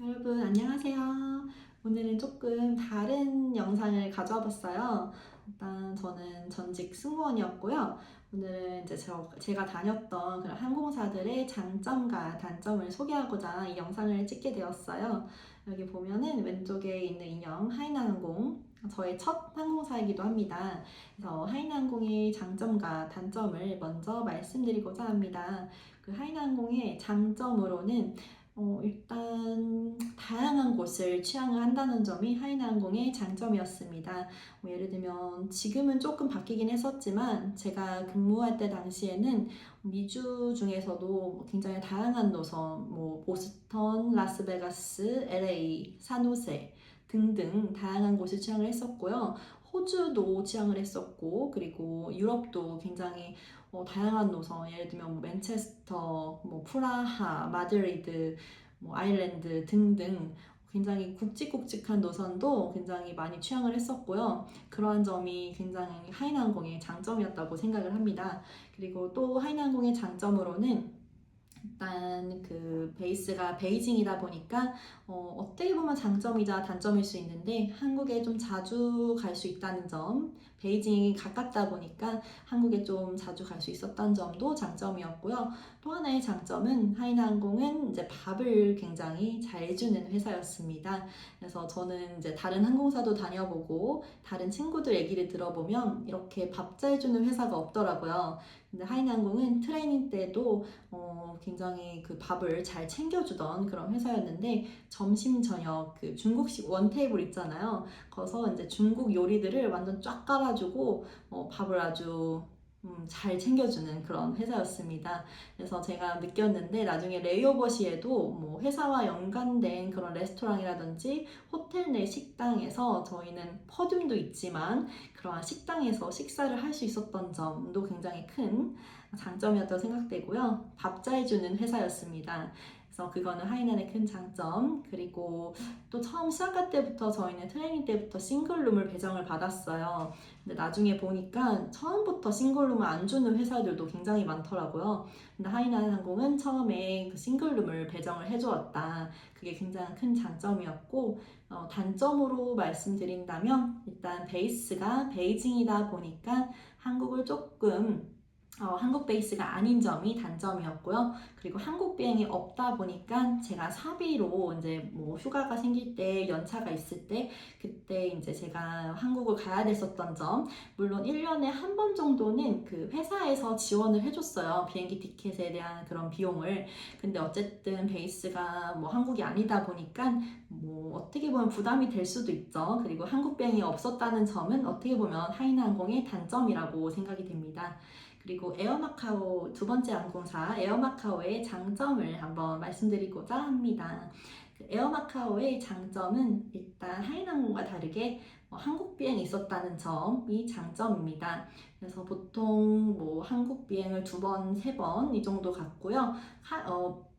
여러분 안녕하세요. 오늘은 조금 다른 영상을 가져와 봤어요. 일단 저는 전직 승무원이었고요. 오늘은 이제 제가 다녔던 그런 항공사들의 장점과 단점을 소개하고자 이 영상을 찍게 되었어요. 여기 보면은 왼쪽에 있는 인형 하이나항공, 저의 첫 항공사이기도 합니다. 그래서 하이나항공의 장점과 단점을 먼저 말씀드리고자 합니다. 그 하이나항공의 장점으로는 일단 다양한 곳을 취항을 한다는 점이 하이나항공의 장점이었습니다. 예를 들면 지금은 조금 바뀌긴 했었지만 제가 근무할 때 당시에는 미주 중에서도 굉장히 다양한 노선, 보스턴, 라스베가스, LA, 산호세 등등 다양한 곳을 취항을 했었고요. 호주도 취항을 했었고, 그리고 유럽도 굉장히 다양한 노선, 예를 들면 맨체스터, 프라하, 마드리드, 아일랜드 등등 굉장히 굵직굵직한 노선도 굉장히 많이 취항을 했었고요. 그러한 점이 굉장히 하이나항공의 장점이었다고 생각을 합니다. 그리고 또 하이나항공의 장점으로는 일단 그 베이스가 베이징이다 보니까 어떻게 보면 장점이자 단점일 수 있는데 한국에 좀 자주 갈 수 있다는 점, 베이징이 가깝다 보니까 한국에 좀 자주 갈 수 있었던 점도 장점이었고요. 또 하나의 장점은 하이나항공은 이제 밥을 굉장히 잘 주는 회사였습니다. 그래서 저는 이제 다른 항공사도 다녀보고 다른 친구들 얘기를 들어보면 이렇게 밥 잘 주는 회사가 없더라고요. 근데 하이나항공은 트레이닝 때도 굉장히 그 밥을 잘 챙겨주던 그런 회사였는데 점심 저녁 그 중국식 원테이블 있잖아요. 거기서 이제 중국 요리들을 완전 쫙 깔아주고 밥을 아주 잘 챙겨주는 그런 회사였습니다. 그래서 제가 느꼈는데 나중에 레이오버 시에도 회사와 연관된 그런 레스토랑이라든지 호텔 내 식당에서 저희는 퍼듐도 있지만 그러한 식당에서 식사를 할 수 있었던 점도 굉장히 큰 장점이었다고 생각되고요. 밥 잘 주는 회사였습니다. 그래서 그거는 하이난의 큰 장점. 그리고 또 처음 시작할 때부터 저희는 트레이닝 때부터 싱글룸을 배정을 받았어요. 근데 나중에 보니까 처음부터 싱글룸을 안 주는 회사들도 굉장히 많더라고요. 근데 하이난 항공은 처음에 그 싱글룸을 배정을 해주었다. 그게 굉장히 큰 장점이었고, 단점으로 말씀드린다면 일단 베이스가 베이징이다 보니까 한국을 조금 한국 베이스가 아닌 점이 단점이었고요. 그리고 한국 비행이 없다 보니까 제가 사비로 이제 휴가가 생길 때 연차가 있을 때 그때 이제 제가 한국을 가야 됐었던 점, 물론 1년에 한 번 정도는 그 회사에서 지원을 해줬어요. 비행기 티켓에 대한 그런 비용을. 근데 어쨌든 베이스가 한국이 아니다 보니까 어떻게 보면 부담이 될 수도 있죠. 그리고 한국 비행이 없었다는 점은 어떻게 보면 하이나항공의 단점이라고 생각이 됩니다. 그리고 에어마카오 두 번째 항공사 에어마카오의 장점을 한번 말씀드리고자 합니다. 그 에어마카오의 장점은 일단 하이나항공과 다르게 한국 비행이 있었다는 점이 장점입니다. 그래서 보통 한국 비행을 두 번, 세 번 이 정도 갔고요.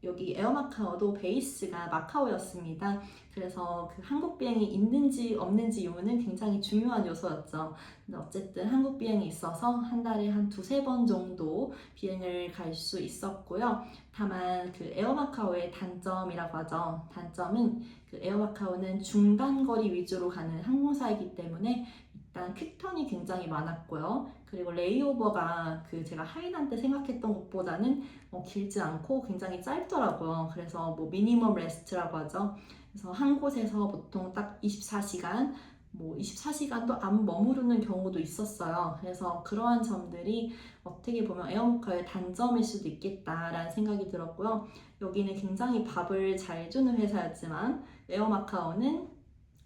여기 에어마카오도 베이스가 마카오였습니다. 그래서 그 한국 비행이 있는지 없는지 요는 굉장히 중요한 요소였죠. 근데 어쨌든 한국 비행이 있어서 한 달에 한 두세 번 정도 비행을 갈 수 있었고요. 다만 그 에어마카오의 단점이라고 하죠. 단점은 그 에어마카오는 중단거리 위주로 가는 항공사이기 때문에 일단 퀵턴이 굉장히 많았고요. 그리고 레이오버가 그 제가 하이난 때 생각했던 것보다는 길지 않고 굉장히 짧더라고요. 그래서 미니멈 레스트라고 하죠. 그래서 한 곳에서 보통 딱 24시간, 24시간도 안 머무르는 경우도 있었어요. 그래서 그러한 점들이 어떻게 보면 에어마카오의 단점일 수도 있겠다라는 생각이 들었고요. 여기는 굉장히 밥을 잘 주는 회사였지만 에어마카오는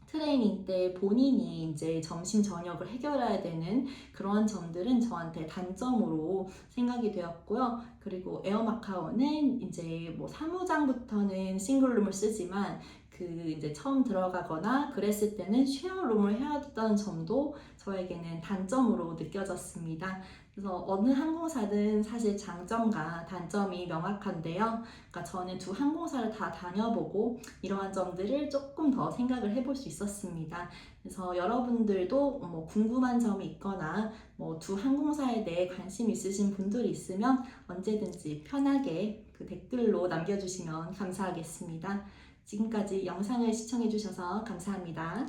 트레이닝 때 본인이 이제 점심 저녁을 해결해야 되는 그러한 점들은 저한테 단점으로 생각이 되었고요. 그리고 에어마카오는 이제 사무장부터는 싱글룸을 쓰지만 그 이제 처음 들어가거나 그랬을 때는 쉐어룸을 해야 했다는 점도 저에게는 단점으로 느껴졌습니다. 그래서 어느 항공사든 사실 장점과 단점이 명확한데요. 그러니까 저는 두 항공사를 다 다녀보고 이러한 점들을 조금 더 생각을 해볼 수 있었습니다. 그래서 여러분들도 궁금한 점이 있거나 두 항공사에 대해 관심 있으신 분들이 있으면 언제든지 편하게 그 댓글로 남겨주시면 감사하겠습니다. 지금까지 영상을 시청해주셔서 감사합니다.